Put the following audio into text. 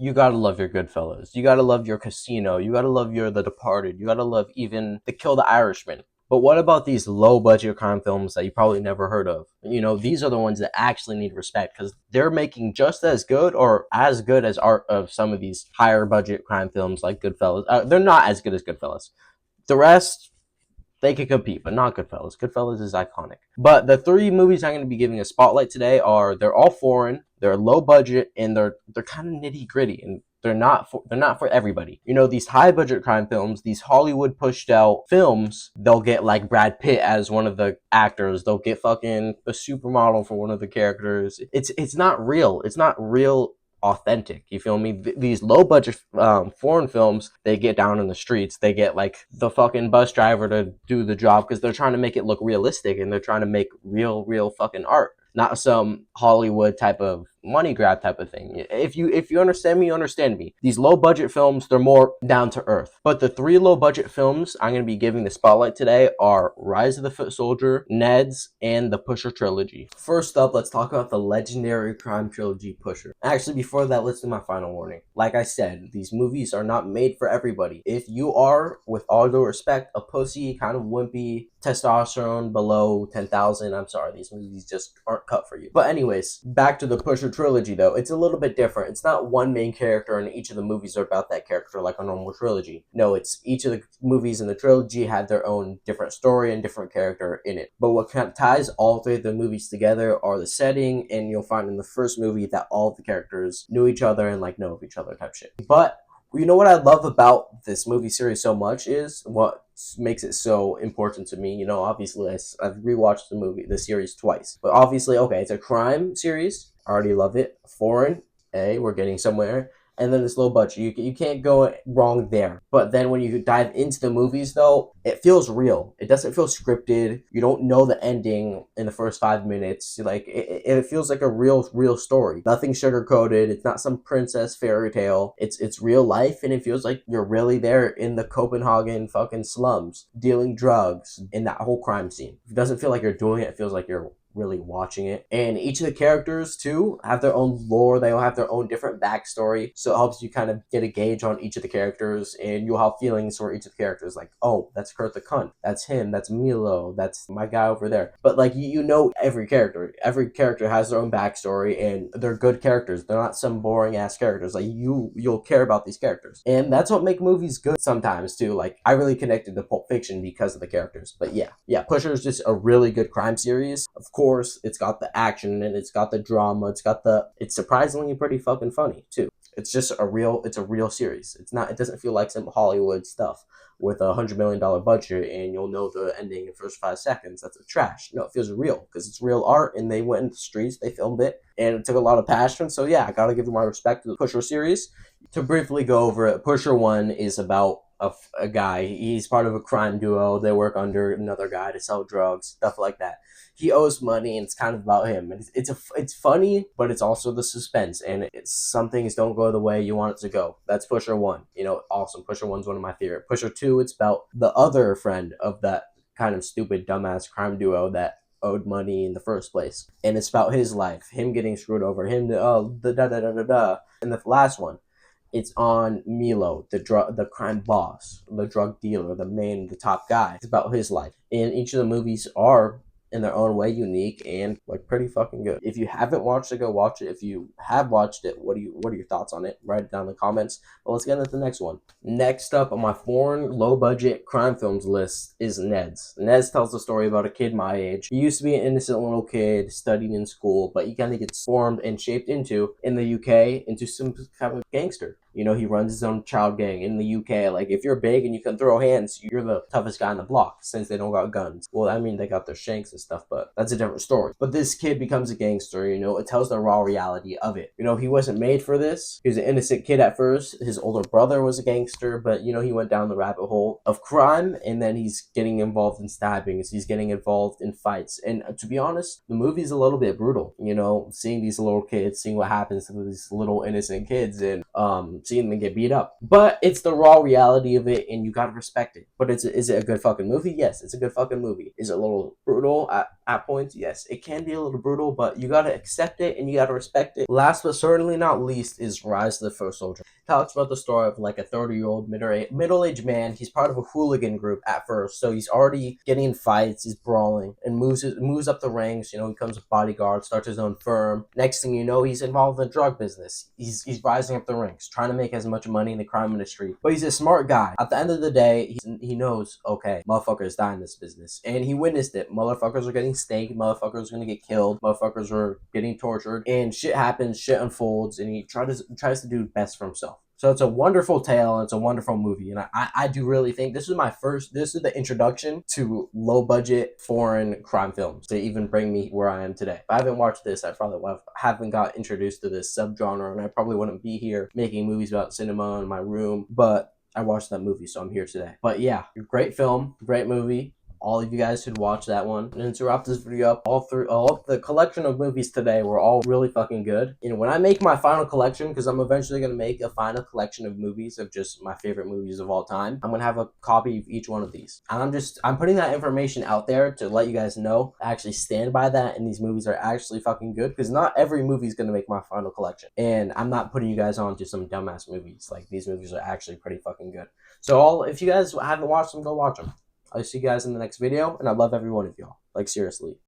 You gotta love your Goodfellas. You gotta love your Casino. You gotta love your The Departed. You gotta love even The Kill the Irishman. But what about these low budget crime films that you probably never heard of? You know, these are the ones that actually need respect because they're making just as good or as good as art of some of these higher budget crime films like Goodfellas. They're not as good as Goodfellas. The rest, they could compete, but not Goodfellas. Goodfellas is iconic. But the three movies I'm going to be giving a spotlight today are they're all foreign, they're low budget, and they're kind of nitty gritty, and they're not for everybody. You know, these high budget crime films, these Hollywood pushed out films, they'll get like Brad Pitt as one of the actors. They'll get fucking a supermodel for one of the characters. It's not real. It's not real authentic. You feel me? These low budget foreign films, they get down in the streets. They get like the fucking bus driver to do the job because they're trying to make it look realistic and they're trying to make real fucking art, not some Hollywood type of money grab type of thing. If you understand me, you understand me. These low budget films, they're more down to earth. But the three low budget films I'm going to be giving the spotlight today are Rise of the Foot Soldier, Ned's, and the Pusher trilogy. First up, let's talk about the legendary crime trilogy Pusher. Actually, before that, let's do my final warning. Like I said, these movies are not made for everybody. If you are, with all due respect, a pussy, kind of wimpy, testosterone below 10,000, I'm sorry, these movies just aren't cut for you. But anyways, back to the Pusher trilogy though. It's a little bit different. It's not one main character and each of the movies are about that character like a normal trilogy. No, it's each of the movies in the trilogy had their own different story and different character in it. But what kind of ties all three of the movies together are the setting, and you'll find in the first movie that all of the characters knew each other and like know of each other type shit. But you know what I love about this movie series so much is what makes it so important to me. You know, obviously I've rewatched the series twice, but obviously, okay, it's a crime series. I already love it. Foreign, we're getting somewhere. And then it's low budget. You can't go wrong there. But then when you dive into the movies, though, it feels real. It doesn't feel scripted. You don't know the ending in the first 5 minutes. Like it feels like a real story. Nothing sugar coated. It's not some princess fairy tale. It's real life, and it feels like you're really there in the Copenhagen fucking slums dealing drugs in that whole crime scene. It doesn't feel like you're doing it. It feels like you're really watching it. And each of the characters too have their own lore. They all have their own different backstory, so it helps you kind of get a gauge on each of the characters, and you'll have feelings for each of the characters. Like, oh, that's Kurt the cunt, that's him, that's Milo, that's my guy over there. But like, you know, every character has their own backstory, and they're good characters. They're not some boring ass characters. Like, you'll care about these characters, and that's what make movies good sometimes too. Like, I really connected to Pulp Fiction because of the characters. But yeah, Pusher is just a really good crime series. Of course, it's got the action and it's got the drama. It's surprisingly pretty fucking funny too. It's a real series. It doesn't feel like some Hollywood stuff with $100 million budget and you'll know the ending in the first 5 seconds. That's a trash. No, it feels real because it's real art, and they went into the streets, they filmed it, and it took a lot of passion. So yeah, I gotta give my respect to the Pusher series. To briefly go over it, Pusher 1 is about a guy. He's part of a crime duo. They work under another guy to sell drugs, stuff like that. He owes money, and it's kind of about him. And it's funny, but it's also the suspense, and some things don't go the way you want it to go. That's Pusher 1. You know, awesome. Pusher 1's one of my favorite. Pusher 2, it's about the other friend of that kind of stupid, dumbass crime duo that owed money in the first place, and it's about his life, him getting screwed over, him the da da da da da. And the last one, it's on Milo, the crime boss, the drug dealer, the top guy. It's about his life. And each of the movies are in their own way unique and like pretty fucking good. If you haven't watched it, go watch it. If you have watched it, what are your thoughts on it? Write it down in the comments. But let's get into the next one. Next up on my foreign low budget crime films list is Ned's. Ned's tells the story about a kid my age. He used to be an innocent little kid studying in school, but he kind of gets formed and shaped into, in the UK, into some kind of gangster. You know, he runs his own child gang in the UK. Like, if you're big and you can throw hands, you're the toughest guy on the block, since they don't got guns. Well, I mean, they got their shanks and stuff, but that's a different story. But this kid becomes a gangster, you know, it tells the raw reality of it. You know, he wasn't made for this. He was an innocent kid at first. His older brother was a gangster, but, you know, he went down the rabbit hole of crime, and then he's getting involved in stabbings. He's getting involved in fights. And to be honest, the movie's a little bit brutal, you know, seeing these little kids, seeing what happens to these little innocent kids, and seeing them get beat up. But it's the raw reality of it, and you gotta respect it. But is it a good fucking movie? Yes, it's a good fucking movie. Is it a little brutal? at points, yes, it can be a little brutal, but you gotta accept it and you gotta respect it. Last but certainly not least is Rise of the First Soldier. It talks about the story of like a 30-year-old middle-aged man. He's part of a hooligan group at first, so he's already getting in fights, he's brawling, and moves up the ranks. He becomes a bodyguard, starts his own firm. Next thing you know, he's involved in the drug business. He's rising up the ranks, trying to make as much money in the crime industry. But he's a smart guy. At the end of the day, he knows, okay, motherfuckers die in this business, and he witnessed it. Motherfuckers are getting staked, motherfuckers are gonna get killed, motherfuckers are getting tortured, and shit happens, shit unfolds, and he tries to do best for himself. So it's a wonderful tale, and it's a wonderful movie, and I do really think this is the introduction to low budget foreign crime films to even bring me where I am today. If I haven't watched this, I probably haven't got introduced to this subgenre, and I probably wouldn't be here making movies about cinema in my room, but I watched that movie, so I'm here today. But yeah, great film, great movie. All of you guys should watch that one. And to wrap this video up, all of the collection of movies today were all really fucking good. When I make my final collection, because I'm eventually gonna make a final collection of movies of just my favorite movies of all time, I'm gonna have a copy of each one of these. And I'm putting that information out there to let you guys know. I actually stand by that, and these movies are actually fucking good, because not every movie is gonna make my final collection. And I'm not putting you guys on to some dumbass movies. Like, these movies are actually pretty fucking good. So if you guys haven't watched them, go watch them. I'll see you guys in the next video, and I love every one of y'all. Like, seriously.